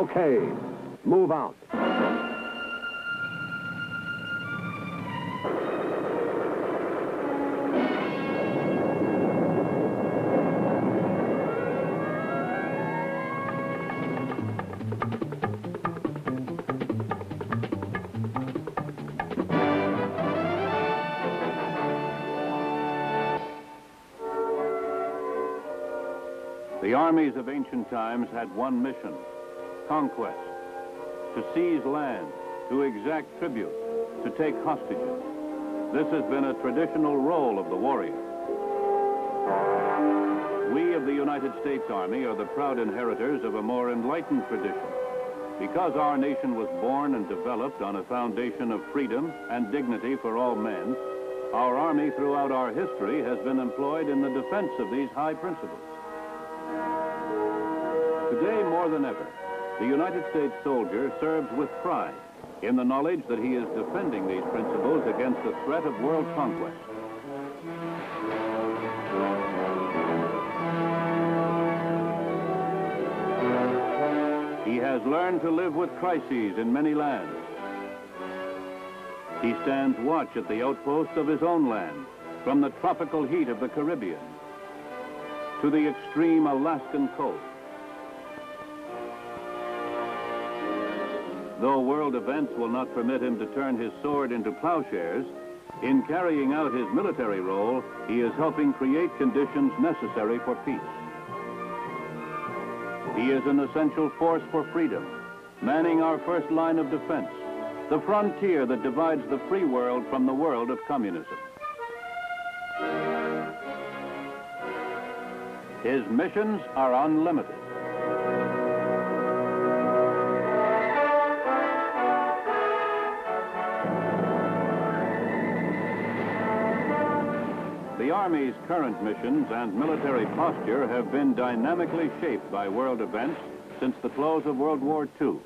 Okay, move out. The armies of ancient times had one mission: conquest. To seize land, to exact tribute, to take hostages. This has been a traditional role of the warrior. We of the United States Army are the proud inheritors of a more enlightened tradition. Because our nation was born and developed on a foundation of freedom and dignity for all men, our Army throughout our history has been employed in the defense of these high principles. Today, more than ever, the United States soldier serves with pride in the knowledge that he is defending these principles against the threat of world conquest. He has learned to live with crises in many lands. He stands watch at the outposts of his own land, from the tropical heat of the Caribbean to the extreme Alaskan coast. Though world events will not permit him to turn his sword into plowshares, in carrying out his military role, he is helping create conditions necessary for peace. He is an essential force for freedom, manning our first line of defense, the frontier that divides the free world from the world of communism. His missions are unlimited. The Army's current missions and military posture have been dynamically shaped by world events since the close of World War II.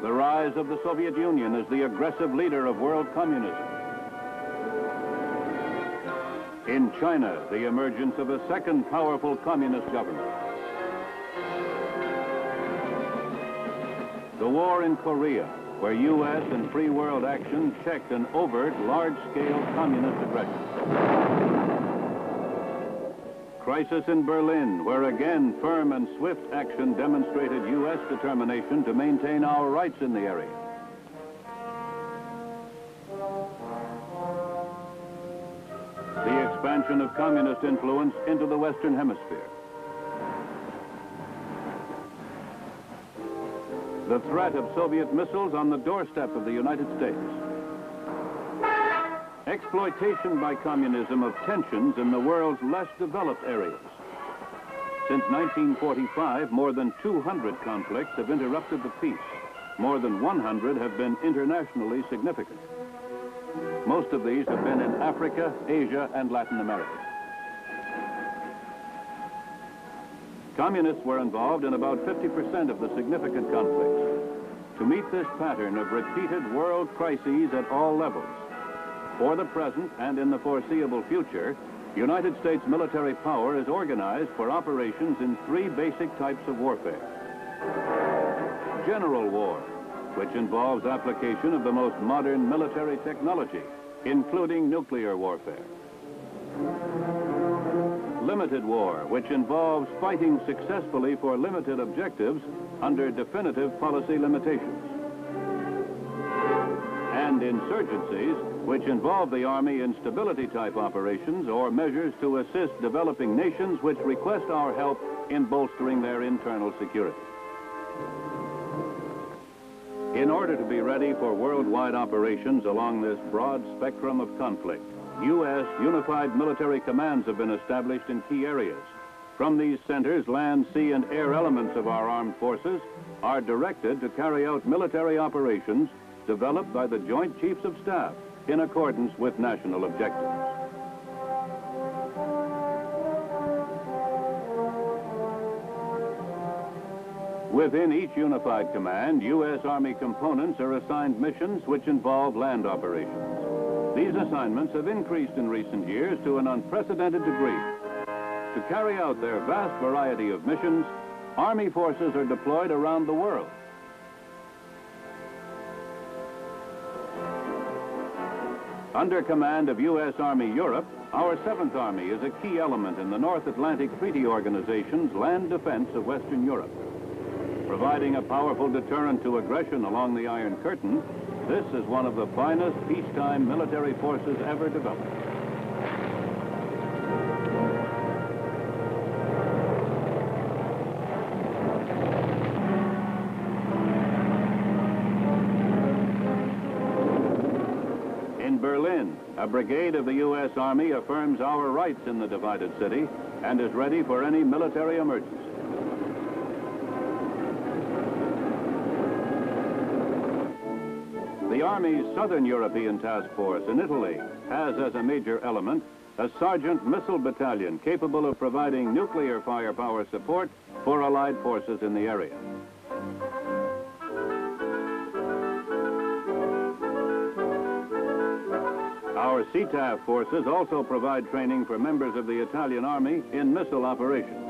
The rise of the Soviet Union as the aggressive leader of world communism. In China, the emergence of a second powerful communist government. The war in Korea, where U.S. and free world action checked an overt, large-scale communist aggression. Crisis in Berlin, where again firm and swift action demonstrated U.S. determination to maintain our rights in the area. The expansion of communist influence into the Western Hemisphere. The threat of Soviet missiles on the doorstep of the United States. Exploitation by communism of tensions in the world's less developed areas. Since 1945, more than 200 conflicts have interrupted the peace. More than 100 have been internationally significant. Most of these have been in Africa, Asia, and Latin America. Communists were involved in about 50% of the significant conflicts. To meet this pattern of repeated world crises at all levels, for the present and in the foreseeable future, United States military power is organized for operations in three basic types of warfare. General war, which involves application of the most modern military technology, including nuclear warfare. Limited war, which involves fighting successfully for limited objectives under definitive policy limitations. And insurgencies, which involve the Army in stability-type operations or measures to assist developing nations which request our help in bolstering their internal security. In order to be ready for worldwide operations along this broad spectrum of conflict, U.S. unified military commands have been established in key areas. From these centers, land, sea, and air elements of our armed forces are directed to carry out military operations developed by the Joint Chiefs of Staff in accordance with national objectives. Within each unified command, U.S. Army components are assigned missions which involve land operations. These assignments have increased in recent years to an unprecedented degree. To carry out their vast variety of missions, Army forces are deployed around the world. Under command of U.S. Army Europe, our 7th Army is a key element in the North Atlantic Treaty Organization's land defense of Western Europe. Providing a powerful deterrent to aggression along the Iron Curtain, this is one of the finest peacetime military forces ever developed. In Berlin, a brigade of the U.S. Army affirms our rights in the divided city and is ready for any military emergency. The Army's Southern European Task Force in Italy has as a major element a Sergeant Missile Battalion capable of providing nuclear firepower support for Allied forces in the area. Our CTAF forces also provide training for members of the Italian Army in missile operations.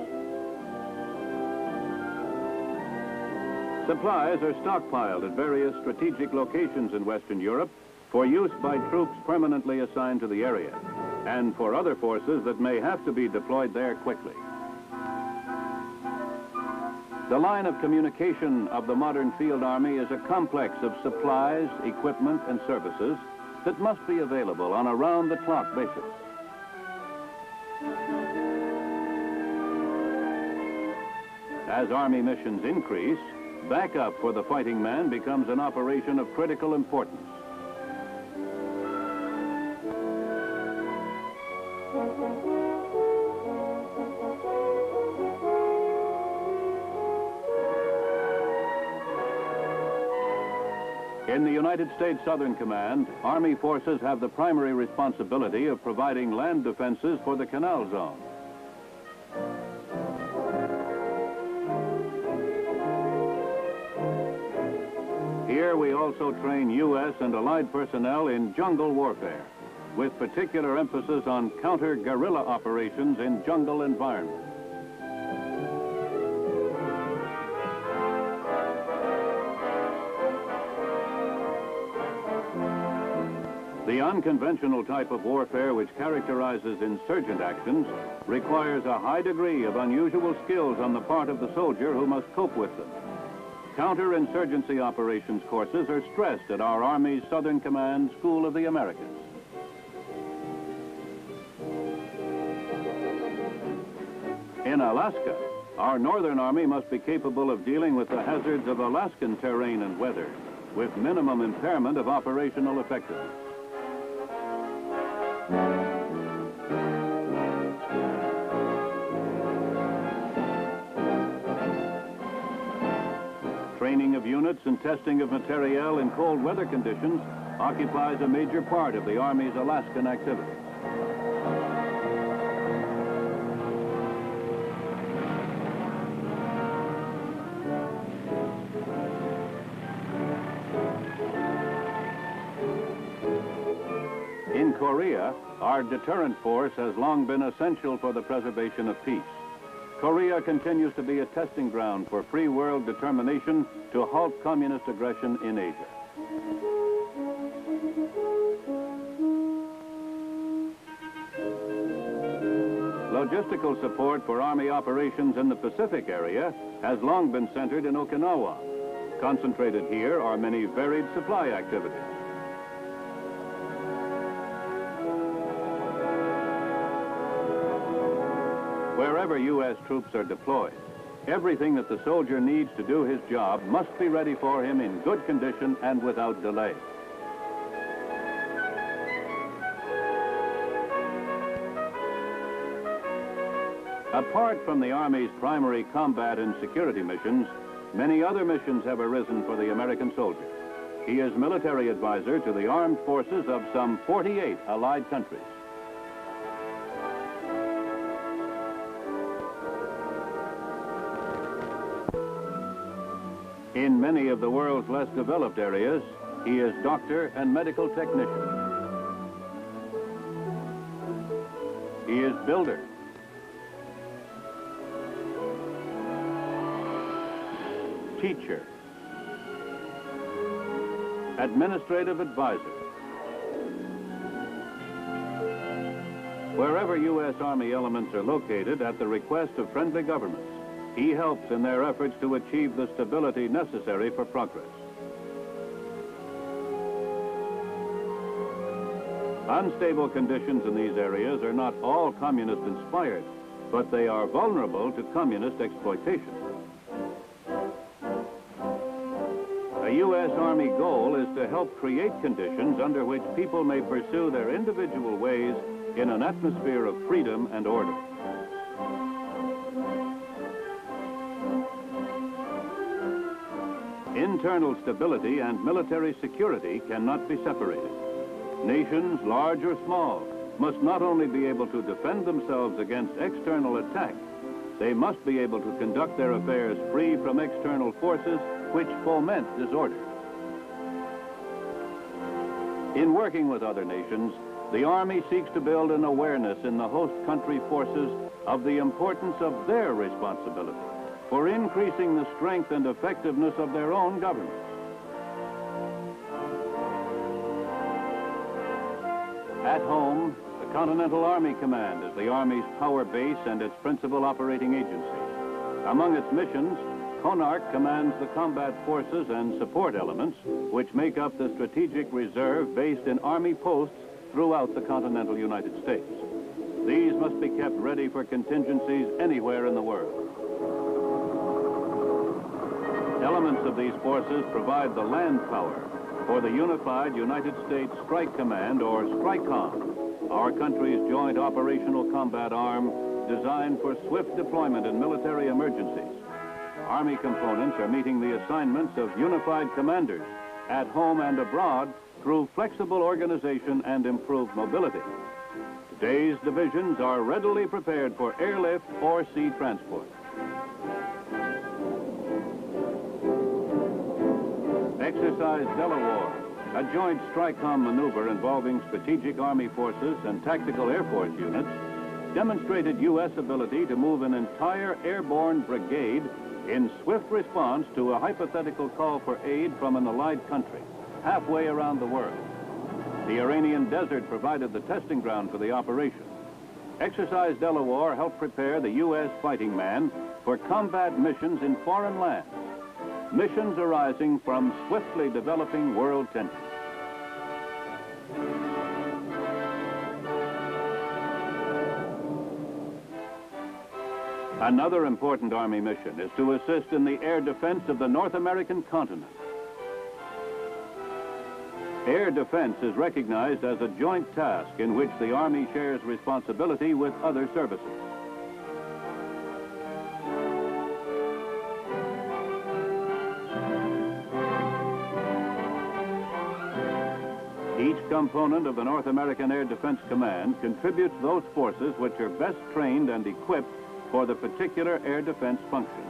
Supplies are stockpiled at various strategic locations in Western Europe for use by troops permanently assigned to the area and for other forces that may have to be deployed there quickly. The line of communication of the modern field army is a complex of supplies, equipment, and services that must be available on a round-the-clock basis. As Army missions increase, backup for the fighting man becomes an operation of critical importance. In the United States Southern Command, Army forces have the primary responsibility of providing land defenses for the Canal Zone. Here we also train U.S. and Allied personnel in jungle warfare, with particular emphasis on counter-guerrilla operations in jungle environments. The unconventional type of warfare which characterizes insurgent actions requires a high degree of unusual skills on the part of the soldier who must cope with them. Counterinsurgency operations courses are stressed at our Army's Southern Command School of the Americas. In Alaska, our Northern Army must be capable of dealing with the hazards of Alaskan terrain and weather, with minimum impairment of operational effectiveness. Training of units and testing of materiel in cold weather conditions occupies a major part of the Army's Alaskan activities. In Korea, our deterrent force has long been essential for the preservation of peace. Korea continues to be a testing ground for free world determination to halt communist aggression in Asia. Logistical support for Army operations in the Pacific area has long been centered in Okinawa. Concentrated here are many varied supply activities. Wherever U.S. troops are deployed, everything that the soldier needs to do his job must be ready for him in good condition and without delay. Apart from the Army's primary combat and security missions, many other missions have arisen for the American soldier. He is military advisor to the armed forces of some 48 Allied countries. In many of the world's less developed areas, he is doctor and medical technician. He is builder. teacher, administrative advisor. Wherever U.S. Army elements are located at the request of friendly governments, he helps in their efforts to achieve the stability necessary for progress. Unstable conditions in these areas are not all communist-inspired, but they are vulnerable to communist exploitation. A U.S. Army goal is to help create conditions under which people may pursue their individual ways in an atmosphere of freedom and order. Internal stability and military security cannot be separated. Nations, large or small, must not only be able to defend themselves against external attack, they must be able to conduct their affairs free from external forces which foment disorder. In working with other nations, the Army seeks to build an awareness in the host country forces of the importance of their responsibility for increasing the strength and effectiveness of their own government. At home, the Continental Army Command is the Army's power base and its principal operating agency. Among its missions, CONARC commands the combat forces and support elements which make up the strategic reserve based in Army posts throughout the continental United States. These must be kept ready for contingencies anywhere in the world. Elements of these forces provide the land power for the Unified United States Strike Command, or STRICOM, our country's joint operational combat arm designed for swift deployment in military emergencies. Army components are meeting the assignments of unified commanders at home and abroad through flexible organization and improved mobility. Today's divisions are readily prepared for airlift or sea transport. Exercise Delaware, a joint STRICOM maneuver involving strategic Army forces and tactical Air Force units, demonstrated U.S. ability to move an entire airborne brigade in swift response to a hypothetical call for aid from an allied country, halfway around the world. The Iranian desert provided the testing ground for the operation. Exercise Delaware helped prepare the U.S. fighting man for combat missions in foreign lands, missions arising from swiftly developing world tensions. Another important Army mission is to assist in the air defense of the North American continent. Air defense is recognized as a joint task in which the Army shares responsibility with other services. Each component of the North American Air Defense Command contributes those forces which are best trained and equipped for the particular air defense function.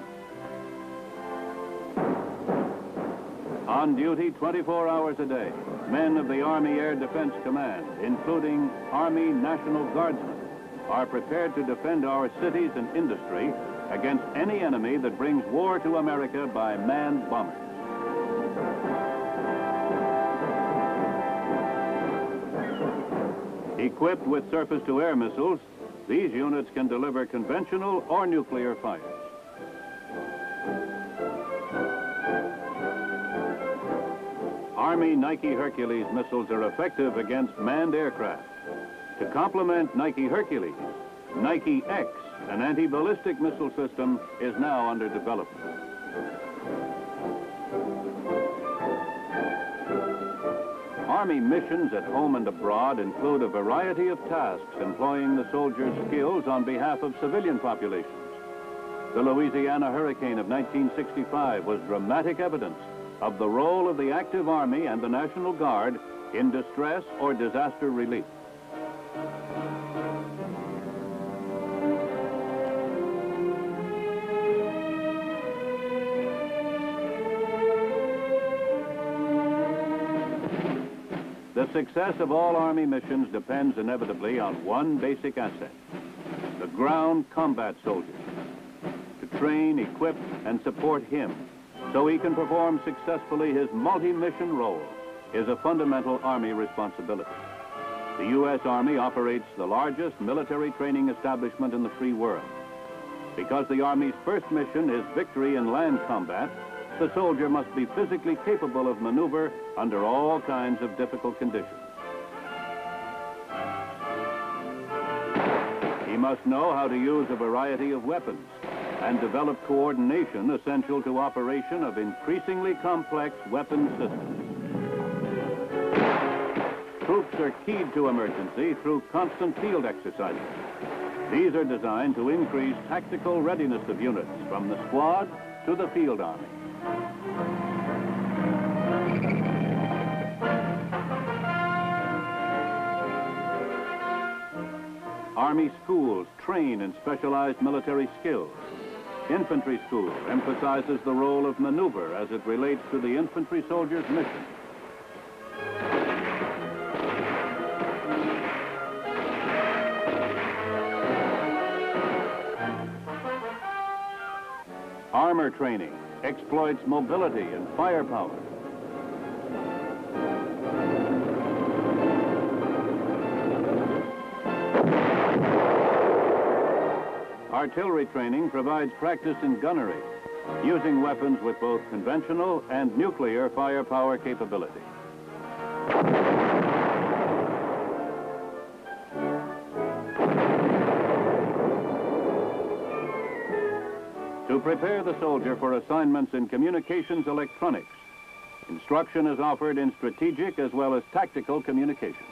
On duty 24 hours a day, men of the Army Air Defense Command, including Army National Guardsmen, are prepared to defend our cities and industry against any enemy that brings war to America by manned bombers. Equipped with surface-to-air missiles, these units can deliver conventional or nuclear fires. Army Nike Hercules missiles are effective against manned aircraft. To complement Nike Hercules, Nike X, an anti-ballistic missile system, is now under development. Army missions at home and abroad include a variety of tasks employing the soldiers' skills on behalf of civilian populations. The Louisiana hurricane of 1965 was dramatic evidence of the role of the active Army and the National Guard in distress or disaster relief. The success of all Army missions depends inevitably on one basic asset, the ground combat soldier. To train, equip, and support him, so he can perform successfully his multi-mission role is a fundamental Army responsibility. The U.S. Army operates the largest military training establishment in the free world. Because the Army's first mission is victory in land combat, the soldier must be physically capable of maneuver under all kinds of difficult conditions. He must know how to use a variety of weapons and develop coordination essential to operation of increasingly complex weapon systems. Troops are keyed to emergency through constant field exercises. These are designed to increase tactical readiness of units from the squad to the field army. Army schools train in specialized military skills. Infantry school emphasizes the role of maneuver as it relates to the infantry soldier's mission. Armor training exploits mobility and firepower. Artillery training provides practice in gunnery, using weapons with both conventional and nuclear firepower capability. To prepare the soldier for assignments in communications electronics, instruction is offered in strategic as well as tactical communications.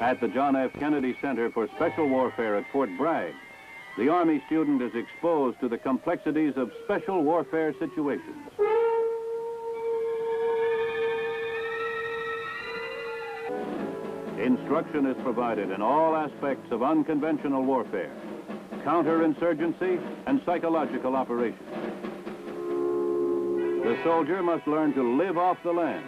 At the John F. Kennedy Center for Special Warfare at Fort Bragg, the Army student is exposed to the complexities of special warfare situations. Instruction is provided in all aspects of unconventional warfare, counterinsurgency, and psychological operations. The soldier must learn to live off the land.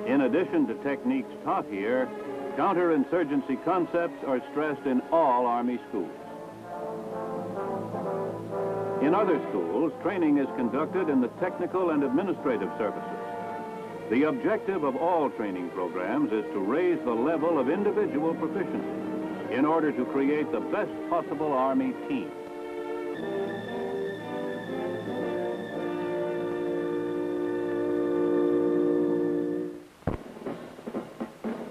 In addition to techniques taught here, counterinsurgency concepts are stressed in all Army schools. In other schools, training is conducted in the technical and administrative services. The objective of all training programs is to raise the level of individual proficiency in order to create the best possible Army team.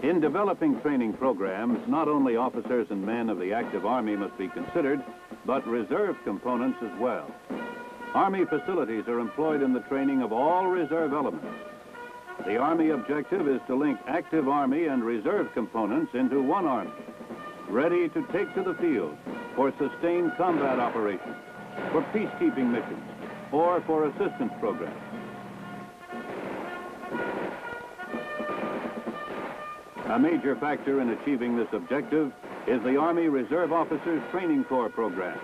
In developing training programs, not only officers and men of the active Army must be considered, but reserve components as well. Army facilities are employed in the training of all reserve elements. The Army objective is to link active Army and reserve components into one Army, ready to take to the field for sustained combat operations, for peacekeeping missions, or for assistance programs. A major factor in achieving this objective is the Army Reserve Officers Training Corps program,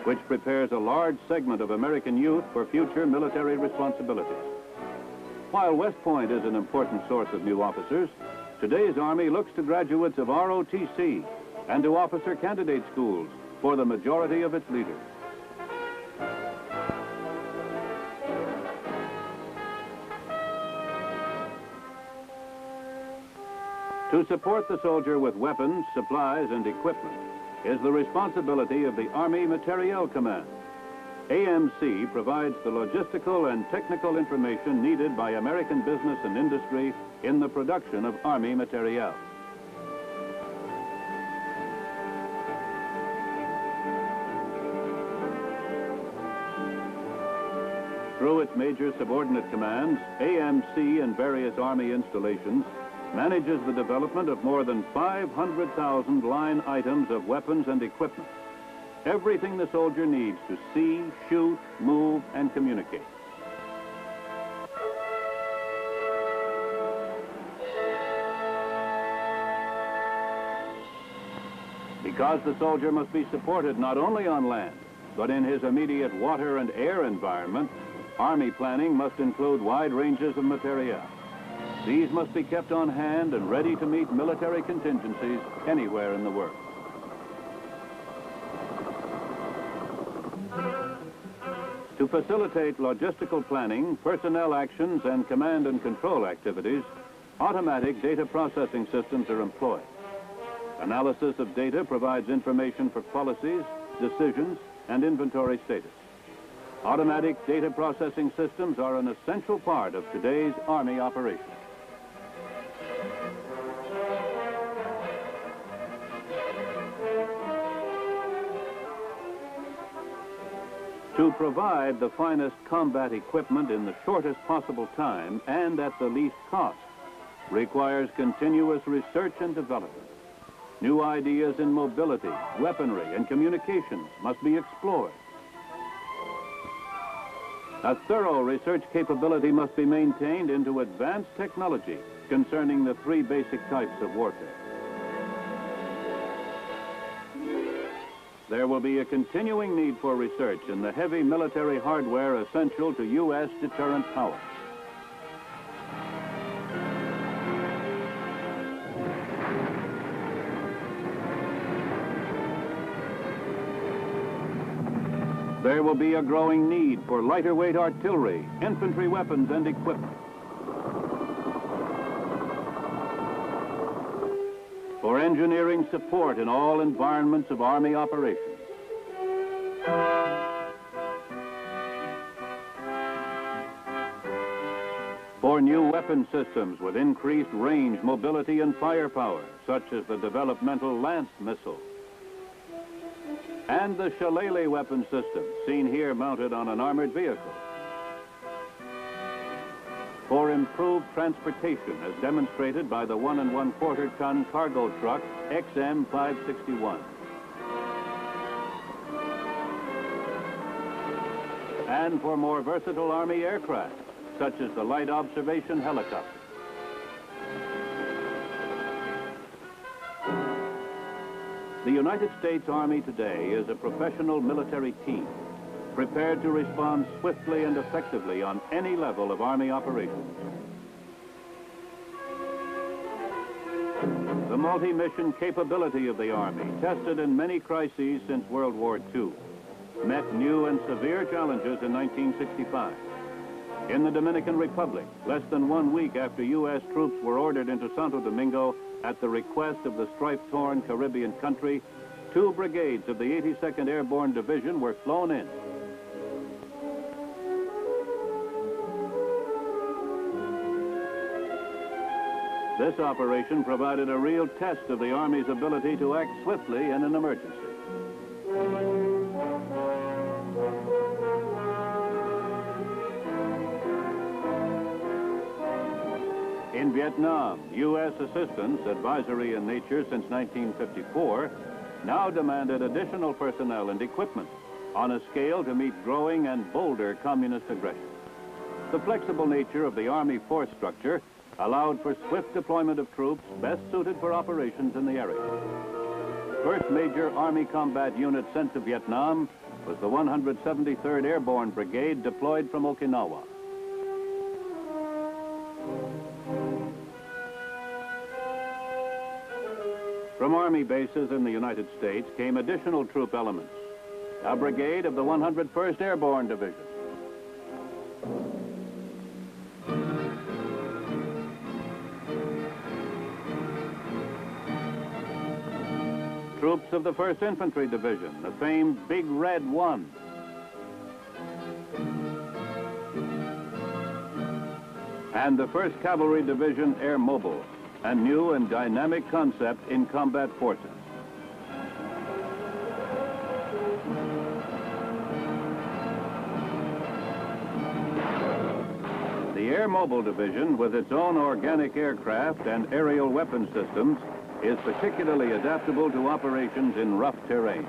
which prepares a large segment of American youth for future military responsibilities. While West Point is an important source of new officers, today's Army looks to graduates of ROTC and to officer candidate schools for the majority of its leaders. To support the soldier with weapons, supplies, and equipment is the responsibility of the Army Materiel Command. AMC provides the logistical and technical information needed by American business and industry in the production of Army materiel. Through its major subordinate commands, AMC and various Army installations manages the development of more than 500,000 line items of weapons and equipment. Everything the soldier needs to see, shoot, move, and communicate. Because the soldier must be supported not only on land, but in his immediate water and air environment, Army planning must include wide ranges of materiel. These must be kept on hand and ready to meet military contingencies anywhere in the world. To facilitate logistical planning, personnel actions, and command and control activities, automatic data processing systems are employed. Analysis of data provides information for policies, decisions, and inventory status. Automatic data processing systems are an essential part of today's Army operations. To provide the finest combat equipment in the shortest possible time and at the least cost requires continuous research and development. New ideas in mobility, weaponry, and communications must be explored. A thorough research capability must be maintained into advanced technology concerning the three basic types of warfare. There will be a continuing need for research in the heavy military hardware essential to U.S. deterrent power. There will be a growing need for lighter weight artillery, infantry weapons, and equipment. For engineering support in all environments of Army operations. For new weapon systems with increased range, mobility, and firepower, such as the developmental Lance missile. And the Shillelagh weapon system, seen here mounted on an armored vehicle. For improved transportation, as demonstrated by the 1 1/4 ton cargo truck XM561. And for more versatile Army aircraft, such as the light observation helicopter. The United States Army today is a professional military team, prepared to respond swiftly and effectively on any level of Army operations. The multi-mission capability of the Army, tested in many crises since World War II, met new and severe challenges in 1965. In the Dominican Republic, less than 1 week after U.S. troops were ordered into Santo Domingo at the request of the strife-torn Caribbean country, 2 brigades of the 82nd Airborne Division were flown in. This operation provided a real test of the Army's ability to act swiftly in an emergency. In Vietnam, U.S. assistance, advisory in nature since 1954, now demanded additional personnel and equipment on a scale to meet growing and bolder communist aggression. The flexible nature of the Army force structure allowed for swift deployment of troops best suited for operations in the area. First major Army combat unit sent to Vietnam was the 173rd Airborne Brigade deployed from Okinawa. From Army bases in the United States came additional troop elements, a brigade of the 101st Airborne Division. Troops of the 1st Infantry Division, the famed Big Red 1. And the 1st Cavalry Division Air Mobile, a new and dynamic concept in combat forces. The Air Mobile Division, with its own organic aircraft and aerial weapon systems, is particularly adaptable to operations in rough terrain.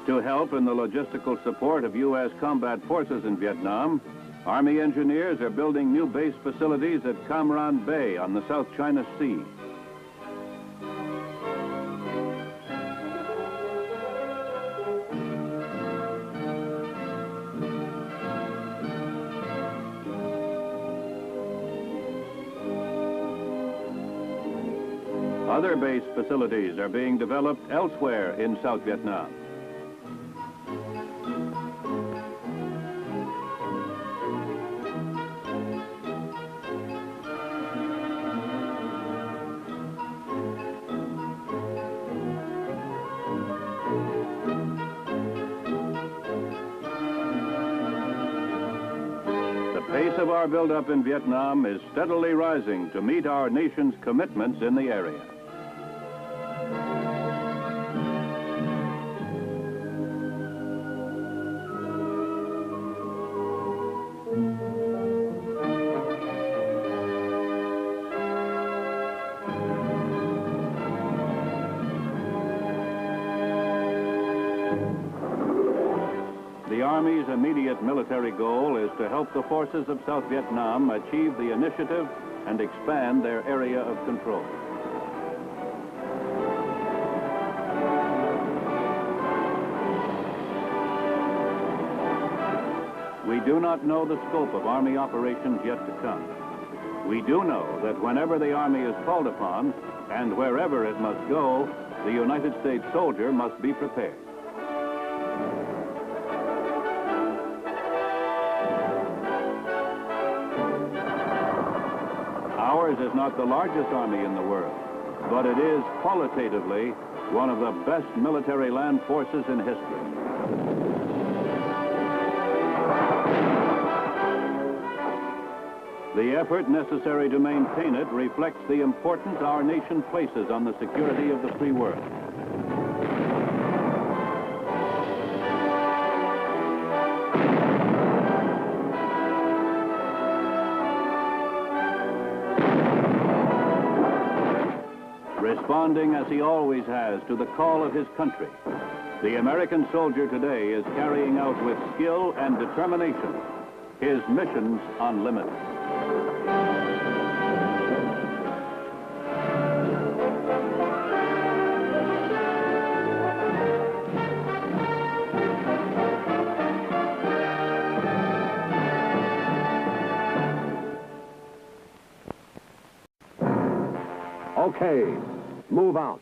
To help in the logistical support of U.S. combat forces in Vietnam, Army engineers are building new base facilities at Cam Ranh Bay on the South China Sea. Other base facilities are being developed elsewhere in South Vietnam. The pace of our buildup in Vietnam is steadily rising to meet our nation's commitments in the area. The Army's immediate military goal is to help the forces of South Vietnam achieve the initiative and expand their area of control. We do not know the scope of Army operations yet to come. We do know that whenever the Army is called upon, and wherever it must go, the United States soldier must be prepared. Ours is not the largest army in the world, but it is qualitatively one of the best military land forces in history. The effort necessary to maintain it reflects the importance our nation places on the security of the free world. Responding as he always has to the call of his country, the American soldier today is carrying out with skill and determination his missions unlimited. Okay, move out.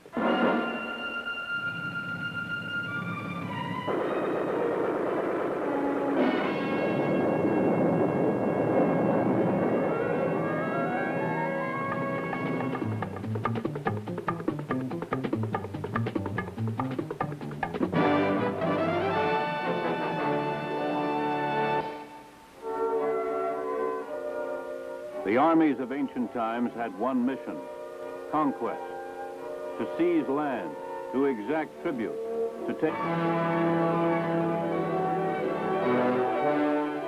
The armies of ancient times had one mission: conquest, to seize land, to exact tribute, to take...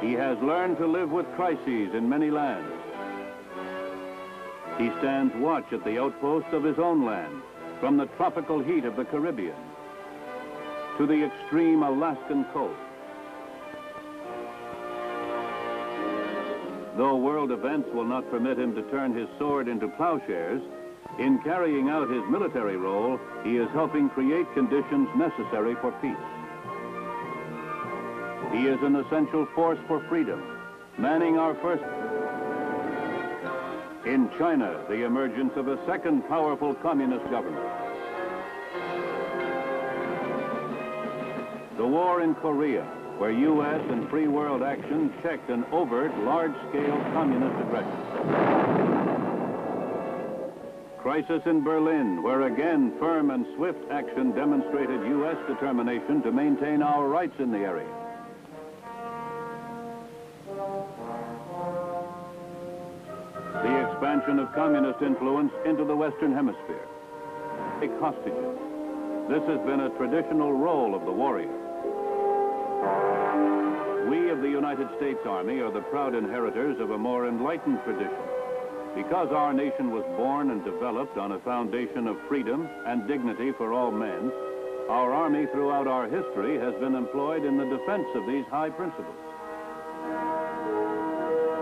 He has learned to live with crises in many lands. He stands watch at the outposts of his own land, from the tropical heat of the Caribbean to the extreme Alaskan coast. Though world events will not permit him to turn his sword into plowshares, in carrying out his military role, he is helping create conditions necessary for peace. He is an essential force for freedom, manning our first... In China, the emergence of a second powerful communist government. The war in Korea, where U.S. and free world action checked an overt, large-scale communist aggression. Crisis in Berlin, where again firm and swift action demonstrated U.S. determination to maintain our rights in the area. The expansion of communist influence into the Western Hemisphere. Take hostages. This has been a traditional role of the warrior. We of the United States Army are the proud inheritors of a more enlightened tradition. Because our nation was born and developed on a foundation of freedom and dignity for all men, our Army throughout our history has been employed in the defense of these high principles.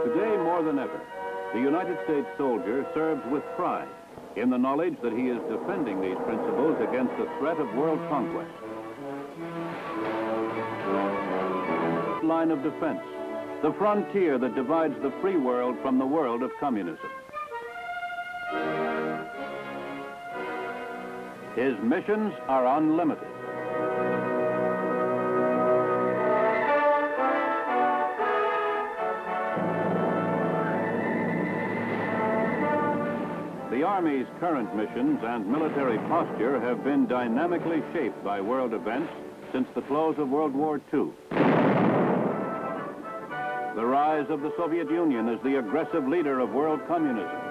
Today, more than ever, the United States soldier serves with pride in the knowledge that he is defending these principles against the threat of world conquest. Line of defense, the frontier that divides the free world from the world of communism. His missions are unlimited. The Army's current missions and military posture have been dynamically shaped by world events since the close of World War II. The rise of the Soviet Union as the aggressive leader of world communism.